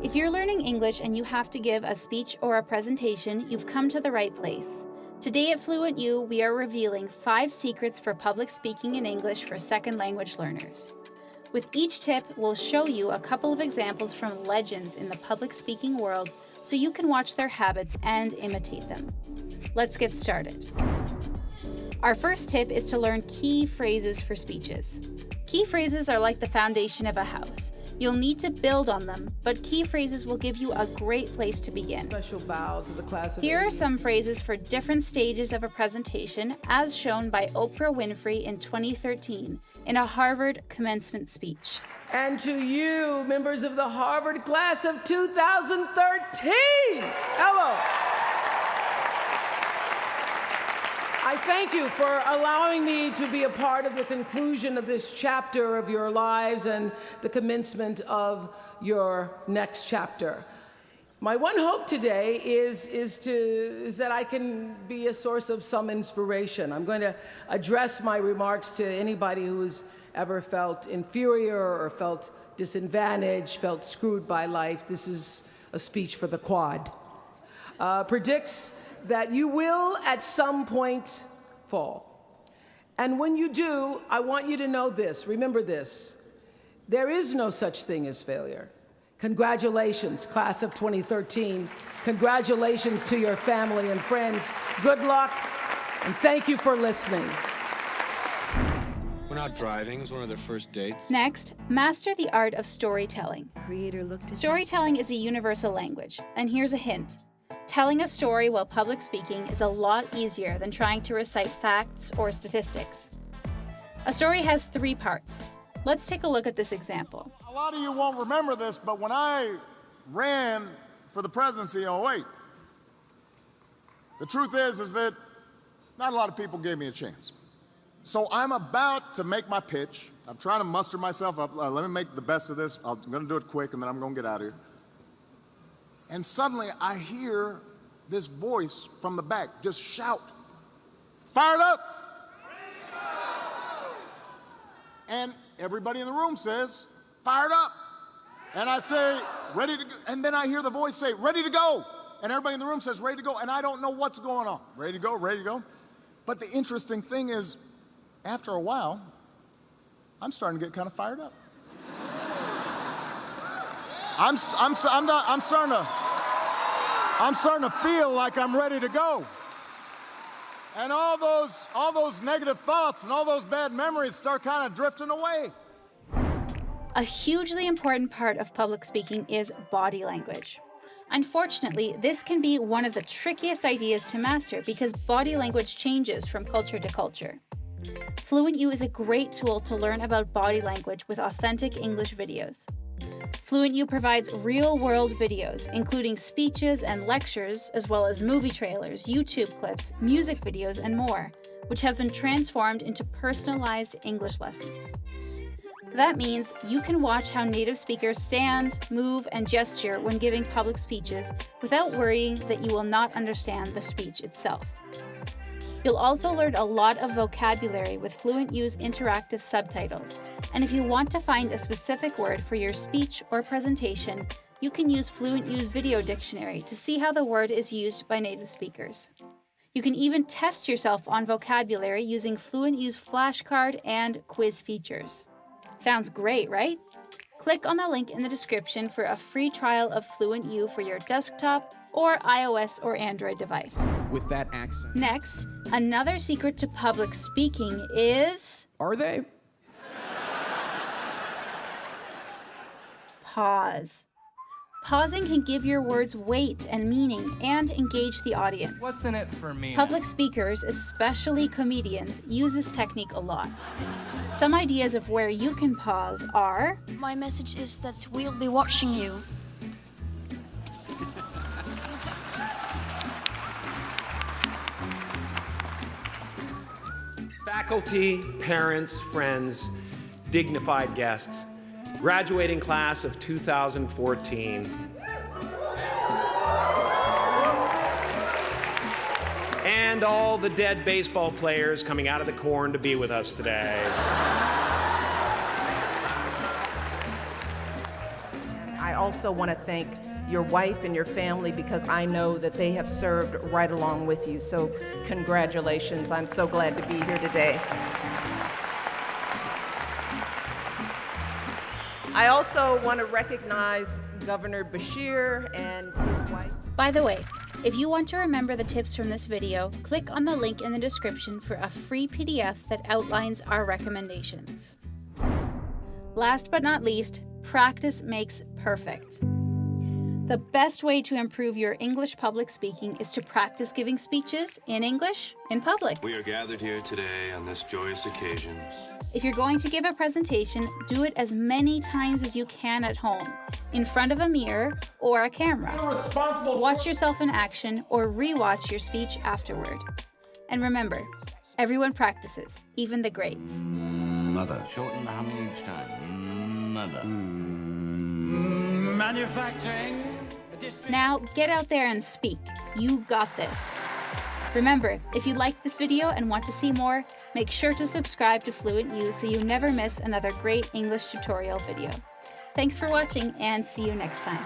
If you're learning English and you have to give a speech or a presentation, you've come to the right place. Today at FluentU, we are revealing 5 secrets for public speaking in English for second language learners. With each tip, we'll show you a couple of examples from legends in the public speaking world so you can watch their habits and imitate them. Let's get started. Our first tip is to learn key phrases for speeches. Key phrases are like the foundation of a house. You'll need to build on them, but key phrases will give you a great place to begin. Special bow to the class of Here are some phrases for different stages of a presentation, as shown by Oprah Winfrey in 2013 in a Harvard commencement speech. And to you, members of the Harvard class of 2013, hello. I thank you for allowing me to be a part of the conclusion of this chapter of your lives and the commencement of your next chapter. My one hope today is that I can be a source of some inspiration. I'm going to address my remarks to anybody who's ever felt inferior or felt disadvantaged, felt screwed by life. This is a speech for the quad. Predicts that you will at some point fall. And when you do, I want you to know this, remember this, there is no such thing as failure. Congratulations, class of 2013. Congratulations to your family and friends. Good luck, and thank you for listening. We're not driving, it's one of their first dates. Next, master the art of storytelling. Storytelling is a universal language, and here's a hint. Telling a story while public speaking is a lot easier than trying to recite facts or statistics. A story has 3 parts. Let's take a look at this example. A lot of you won't remember this, but when I ran for the presidency in 2008, the truth is that not a lot of people gave me a chance. So I'm about to make my pitch. I'm trying to muster myself up. Let me make the best of this. I'm going to do it quick, and then I'm going to get out of here. And suddenly I hear this voice from the back just shout, "Fired up!" And everybody in the room says, "Fired up!" And I say, "Ready to go." And then I hear the voice say, "Ready to go!" And everybody in the room says, "Ready to go." And I don't know what's going on. Ready to go, ready to go. But the interesting thing is, after a while, I'm starting to get kind of fired up. I'm starting to feel like I'm ready to go. And all those negative thoughts and all those bad memories start kind of drifting away. A hugely important part of public speaking is body language. Unfortunately, this can be one of the trickiest ideas to master because body language changes from culture to culture. FluentU is a great tool to learn about body language with authentic English videos. FluentU provides real-world videos, including speeches and lectures, as well as movie trailers, YouTube clips, music videos, and more, which have been transformed into personalized English lessons. That means you can watch how native speakers stand, move, and gesture when giving public speeches without worrying that you will not understand the speech itself. You'll also learn a lot of vocabulary with FluentU's interactive subtitles, and if you want to find a specific word for your speech or presentation, you can use FluentU's video dictionary to see how the word is used by native speakers. You can even test yourself on vocabulary using FluentU's flashcard and quiz features. Sounds great, right? Click on the link in the description for a free trial of FluentU for your desktop or iOS or Android device. With that accent. Next, another secret to public speaking is... Are they? Pause. Pausing can give your words weight and meaning and engage the audience. What's in it for me? Public speakers, especially comedians, use this technique a lot. Some ideas of where you can pause are... My message is that we'll be watching you. Faculty, parents, friends, dignified guests, graduating class of 2014. And all the dead baseball players coming out of the corn to be with us today. I also want to thank your wife and your family because I know that they have served right along with you. So congratulations. I'm so glad to be here today. I also want to recognize Governor Beshear and his wife. By the way, if you want to remember the tips from this video, click on the link in the description for a free PDF that outlines our recommendations. Last but not least, practice makes perfect. The best way to improve your English public speaking is to practice giving speeches in English in public. We are gathered here today on this joyous occasion. If you're going to give a presentation, do it as many times as you can at home, in front of a mirror or a camera. Watch yourself in action or re-watch your speech afterward. And remember, everyone practices, even the greats. Mother. Shorten the humming each time. Mother. Manufacturing. Now, get out there and speak. You got this. Remember, if you liked this video and want to see more, make sure to subscribe to FluentU so you never miss another great English tutorial video. Thanks for watching and see you next time.